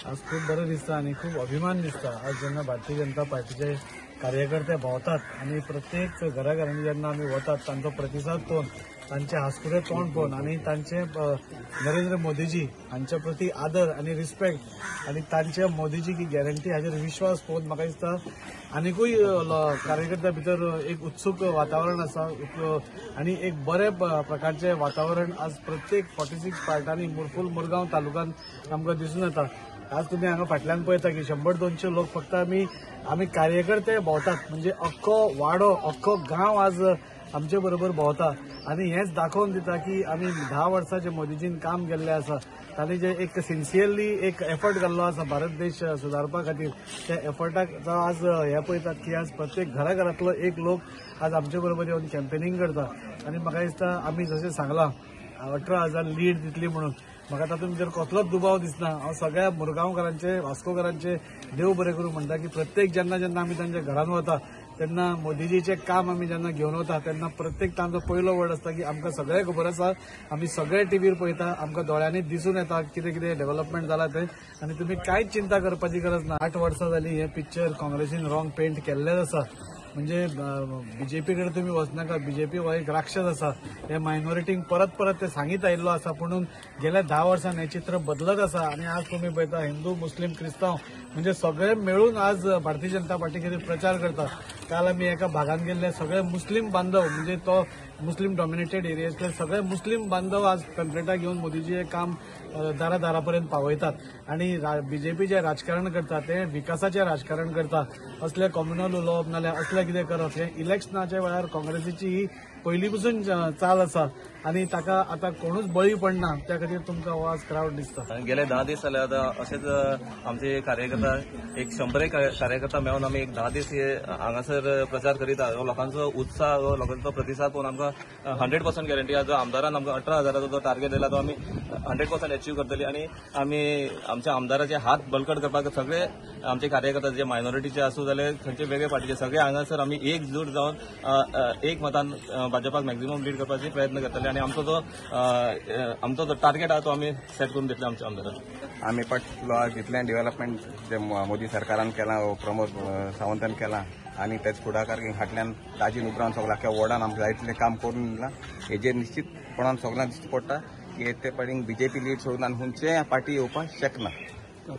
आज खूप बरं दिसतं आणि खूप अभिमान दिसता आज जेव्हा भारतीय जनता पार्टीचे कार्यकर्ते भोंवतात आणि प्रत्येक घराघरांनी जेन्ना आमी वतात तांचो प्रतिसाद पळोवन तांचे हांसकुरे तोंड पळोवन आणि तांचे नरेंद्र मोदीजी हांच्या प्रती आदर आणि रिस्पेक्ट आणि तांचे मोदीजी की गॅरंटी हाचेर विश्वास पळोवन म्हाका दिसता आनीकूय कार्यकर्त्यां भितर एक उत्सूक वातावरण आसा आणि एक बरे प्रकारचे वातावरण आज प्रत्येक 46 पार्टांनी फूल मुरगांव तालुक्यांत आमकां दिसून येता। आज तुम्ही हांगा फाटल्यान पळयता की 100-200 लोक फक्त आमी कार्यकर्ते भोंवतात म्हणजे अख्खो वाडो अख्खो गांव आज आमचे बरोबर भोंवता आणि हेच दाखोवन दिता की आमी 10 वर्सांचे मोदीजीन काम केल्लें आसा तांणी जे एक सिन्सियरली एक एफर्ट घाल्लो आसा भारत देश सुदारपा खातीर त्या एफर्टाक आज हे पळयतात की आज प्रत्येक घराघरांतलो एक लोक आज आमचे बरोबर येवन कॅम्पेनिंग करता आणि म्हाका दिसता आमी जशें सांगलां 18,000 लीड दितली म्हणून म्हाका तातूंत भितर कसलोच दुबाव दिसना। हांव सगळ्या मुरगांवकारांचे वास्कोकारांचे देव बरें करूं म्हणटा की प्रत्येक जेन्ना आमी तांच्या घरान वता तेन्ना मोदीजीचे काम आमी जेन्ना घेवन वता तेन्ना प्रत्येक तांचो पयलो वर्ड आसता की आमकां सगळें खबर आसा आमी सगळे टीव्हीर पळयता आमकां दोळ्यांनी दिसून येता कितें कितें डेव्हलपमेंट जाला तें आनी तुमी कांयच चिंता करपाची गरज ना। 8 वर्सां जालीं हें पिक्चर काँग्रेसीन रॉंग पेंट केल्लेंच आसा म्हणजे बीजेपी कडेन तुमी वचनाका बीजेपी हो एक राक्षस आसा हे मायनॉरिटींक परत ते सांगीत आयिल्लो आसा पुणून गेल्या 10 वर्सांनी हें चित्र बदलत आसा आणि आज तुम्ही पळयता हिंदू मुस्लीम क्रिस्तांव म्हणजे सगळे मेळून आज भारतीय जनता पार्टी खातीर प्रचार करता। काल आमी एका भागान गेल्ले सगळे मुस्लीम बांधव म्हणजे तो मुस्लीम डॉमिनेटेड एरियातले सगळे मुस्लीम बांधव आज पॅम्पलेटां घेवन मोदीजी काम दारापर्यंत पावयतात आणि बीजेपी जे राजकारण करता ते विकासाचे राजकारण करता असले कम्युनल उलोवप नाल्यार असले कितें करप हे इलेक्शनाच्या वेळार काँग्रेसीची ही पयली पसून चाल आसा आणि ताका आता कोणूच बळी पडना त्या खातीर तुमकां हो आज क्राउड दिसता। गेले 10 दीस जाले आता असेच आमचे कार्यकर्ता एक 100 कार्यकर्ता मेळून आमी एक 10 दीस हांगासर प्रचार करीता। लोकांचो उत्साह लोकांचो प्रतिसाद पळोवन आमकां 100% गॅरंटी आसा। जो आमदारान आमकां 18,000 जो टार्गेट दिला तो आमी 100% अचीव करतली आणि आमी आमच्या आमदाराचे हात बळकट करपाक सगळे आमचे कार्यकर्ता जे मायनॉरिटीचे आसूं जाल्यार खंयचे वेगळे पार्टीचे सगळे हांगासर आमी एकजूट जावन एक मतान भाजपाक मॅक्झिमम लीड करपाचे प्रयत्न करतले आणि आमचो जो टार्गेट आहा तो आमी सेट करून दितले आमच्या आमदाराक। आमी पटलो जितलें डेव्हलपमेंट जे मोदी सरकारान केलां प्रमोद सावंतान केलां आणि तेच फुडाकार फाटल्यान ताजीन उपरांत सगळ्या वॉर्डान आमकां जायतलें काम करून दिलां हेजेर निश्चितपणान सगळ्यांक दिश्टी पडटा की ते पाटींक बीजेपी लीड सोडून आनी खंयचेय पार्टी येवपाक शकना।